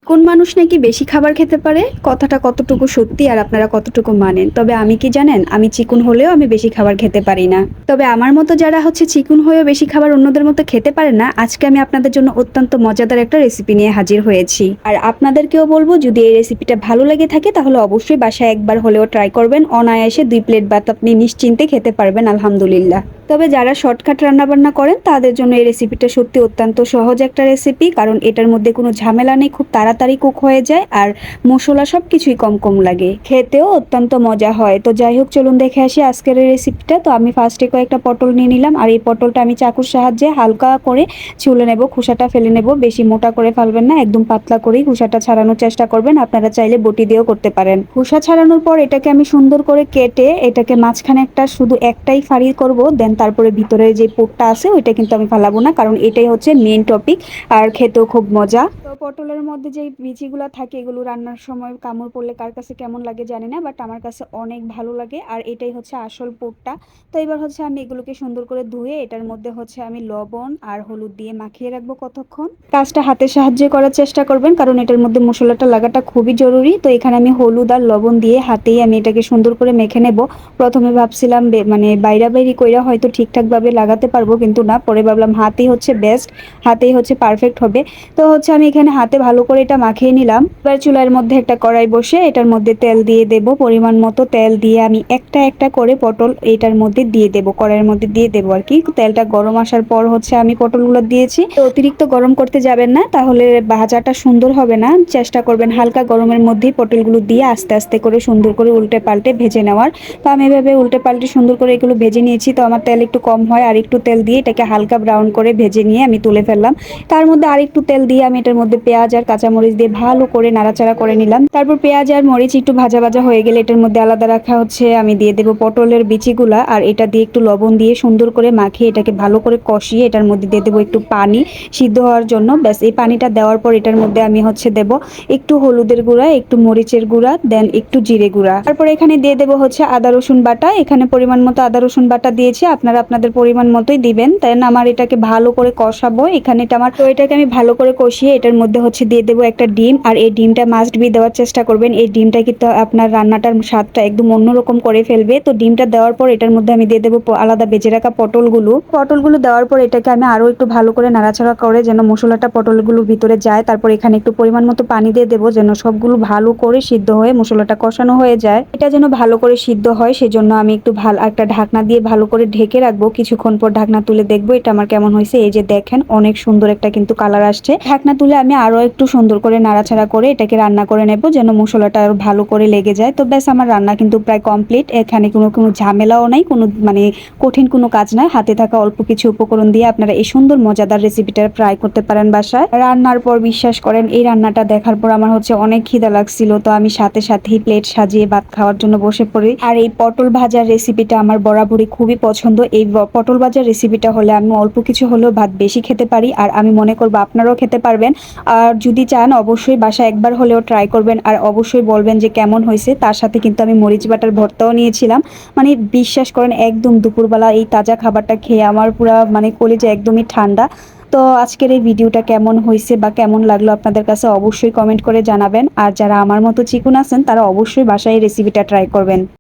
কোন মানুষ নাকি বেশি খাবার খেতে পারে? কথাটা কতটুকু সত্যি আর আপনারা কতটুকু মানেন? তবে আমি কি জানেন? আমি চিকন হলেও আমি বেশি খাবার খেতে পারি না। তবে আমার মতো যারা চিকন হয়েও বেশি খাবার অন্যদের মতো খেতে পারে না, আজকে আমি আপনাদের জন্য অত্যন্ত মজাদার একটা রেসিপি নিয়ে হাজির হয়েছি। আর আপনাদেরকেও বলবো, যদি এই রেসিপিটা ভালো লেগে থাকে তাহলে অবশ্যই বাসায় একবার হলেও ট্রাই করবেন। অনায়াসে ২ প্লেট ভাত আপনি নিশ্চিন্তে খেতে পারবেন আলহামদুলিল্লাহ। তবে যারা শর্টকাট রান্নাবান্না করেন তাদের জন্য এই রেসিপিটা সত্যি অত্যন্ত সহজ একটা রেসিপি, কারণ এটার মধ্যে কোনো ঝামেলা নেই, খুব তাড়াতাড়ি কুক হয়ে যায় আর মশলা সবকিছুই কম কম লাগে, খেতেও অত্যন্ত মজা হয়। তো যাই হোক, চলুন দেখে আসি আজকের এই রেসিপিটা। তো আমি ফার্স্টে কয়েকটা পটল নিয়ে নিলাম, আর এই পটলটা আমি চাকুর সাহায্যে হালকা করে ছুলে নেব, খোসাটা ফেলে নেব। বেশি মোটা করে ফেলবেন না, একদম পাতলা করেই খোসাটা ছাড়ানোর চেষ্টা করবেন। আপনারা চাইলে বটি দিয়েও করতে পারেন। খোসা ছাড়ানোর পর এটাকে আমি সুন্দর করে কেটে এটাকে মাঝখানে শুধু একটাই ফাড়ি করব, দেন তারপরে ভিতরে যে পোটটা আছে ওইটা কিন্তু আমি ফালাবো না, কারণ এটাই হচ্ছে মেইন টপিক। আর খেতেও খুব মজা। তো পটলের মধ্যে যে বিচিগুলো থাকে এগুলো রান্নার সময় কামড় পড়লে কার কাছে কেমন লাগে জানি না, বাট আমার কাছে অনেক ভালো লাগে। আর এটাই হচ্ছে আসল পোটটা। তো এবার আমি এগুলোকে সুন্দর করে ধুয়ে এটার মধ্যে আমি লবণ আর হলুদ দিয়ে মাখিয়ে রাখবো কতক্ষণ। কাজটা হাতের সাহায্যে করার চেষ্টা করবেন, কারণ এটার মধ্যে মশলাটা লাগাটা খুবই জরুরি। তো এখানে আমি হলুদ আর লবণ দিয়ে হাতেই আমি এটাকে সুন্দর করে মেখে নেব। প্রথমে ভাবছিলাম মানে বাইরা বাইরি কইরা হয়তো ঠিকঠাক ভাবে লাগাতে পারবো, কিন্তু না, পরে ভাবলাম হাতেই বেস্ট, হাতেই পারফেক্ট হবে। তো আমি এখানে হাতে ভালো করে এটা মাখিয়ে নিলাম। এবার চুলার মধ্যে একটা কড়াই বসে এটার মধ্যে তেল দিয়ে দেব, পরিমাণ মতো তেল দিয়ে আমি একটা একটা করে পটল এটার মধ্যে দিয়ে দেব, কড়াইয়ের মধ্যে দিয়ে দেবো আর কি। তেলটা গরম আসার পর আমি পটলগুলো দিয়েছি। তো অতিরিক্ত গরম করতে যাবেন না, তাহলে ভাজাটা সুন্দর হবে না। চেষ্টা করবেন হালকা গরমের মধ্যেই পটলগুলো দিয়ে আস্তে আস্তে করে সুন্দর করে উল্টে পাল্টে ভেজে নেওয়ার। তো আমি এভাবে উল্টে পাল্টে সুন্দর করে এগুলো ভেজে নিয়েছি। তো আমার তেল একটু কম হয়, আর একটু তেল দিয়ে এটাকে হালকা ব্রাউন করে ভেজে নিয়ে আমি তুলে ফেললাম। তার মধ্যে আর একটু তেল দিয়ে আমি এটার মধ্যে পেঁয়াজ আর কাঁচামরিচ দিয়ে ভালো করে নাড়াচাড়া করে নিলাম। তারপর পেঁয়াজ আর মরিচ একটু ভাজা ভাজা হয়ে গেলে এটার মধ্যে আলাদা রাখা আমি দিয়ে দেবো পটলের বিচিগুলা, আর এটা দিয়ে একটু লবণ দিয়ে সুন্দর করে মাখিয়ে এটাকে ভালো করে কষিয়ে এটার মধ্যে দিয়ে দেবো একটু পানি সিদ্ধ হওয়ার জন্য। ব্যাস, এই পানিটা দেওয়ার পর এটার মধ্যে আমি দেব একটু হলুদের গুঁড়া, একটু মরিচের গুঁড়া, দেন একটু জিরে গুঁড়া। তারপর এখানে দিয়ে দেবো আদা রসুন বাটা। এখানে পরিমাণ মতো আদা রসুন বাটা দিয়েছি, আপনারা আপনাদের পরিমাণ মতোই দিবেন। দেন আমার এটাকে ভালো করে কষাবো। এখানে এটাকে আমি ভালো করে কষিয়ে এটার মধ্যে দিয়ে দেবো একটা ডিম, আর এই ডিমটা মাস্ট বি দেওয়ার চেষ্টা করবেন। এই ডিমটা কিন্তু আপনার রান্নাটার স্বাদটা একদম অন্যরকম করে ফেলবে। তো ডিমটা দেওয়ার পর এটার মধ্যে আমি দিয়ে দেবো আলাদা বেজে রাখা পটলগুলো দেওয়ার পর এটাকে আমি আরো একটু ভালো করে নাড়াচাড়া করে যেন মশলাটা পটলগুলোর ভিতরে যায়। তারপর এখানে একটু পরিমাণ মতো পানি দিয়ে দেবো, যেন সবগুলো ভালো করে সিদ্ধ হয়ে মশলাটা কষানো হয়ে যায়। এটা যেন ভালো করে সিদ্ধ হয় সেজন্য আমি একটু ভালো একটা ঢাকনা দিয়ে ভালো করে ঢেকে রাখবো। কিছুক্ষণ পর ঢাকনা তুলে দেখবো এটা আমার কেমন হয়েছে। এই যে দেখেন, অনেক সুন্দর একটা কিন্তু কালার আসছে। ঢাকনা তুলে আমি আরো একটু সুন্দর করে নাড়াচাড়া করে এটাকে রান্না করে নেব, যেন মশলাটা আরো ভালো করে লেগে যায়। তো ব্যাস, আমার রান্না কিন্তু প্রায় কমপ্লিট। এখানে কোনো ঝামেলাও নাই, কোনো কঠিন কোনো কাজ নাই। হাতে থাকা অল্প কিছু উপকরণ দিয়ে আপনারা এই সুন্দর মজাদার রেসিপিটা ট্রাই করতে পারেন বাসায়। রান্নার পর বিশ্বাস করেন, এই রান্নাটা দেখার পর আমার অনেক খিদা লাগছিল। তো আমি সাথে সাথেই প্লেট সাজিয়ে ভাত খাওয়ার জন্য বসে পড়ি। আর এই পটল ভাজার রেসিপিটা আমার বরাবরই খুবই পছন্দ। এই পটল ভাজার রেসিপিটা হলে আমি অল্প কিছু হলেও ভাত বেশি খেতে পারি, আর আমি মনে করবো আপনারাও খেতে পারবেন। আর যদি চান অবশ্যই বাসায় একবার হলেও ট্রাই করবেন, আর অবশ্যই বলবেন যে কেমন হয়েছে। তার সাথে কিন্তু আমি মরিচ বাটার ভর্তাও নিয়েছিলাম। বিশ্বাস করেন, একদম দুপুরবেলা এই তাজা খাবারটা খেয়ে আমার পুরা কলিজা একদমই ঠান্ডা। তো আজকের এই ভিডিওটা কেমন হয়েছে বা কেমন লাগলো আপনাদের কাছে অবশ্যই কমেন্ট করে জানাবেন। আর যারা আমার মতো চিকন আছেন তারা অবশ্যই বাসায় এই রেসিপিটা ট্রাই করবেন।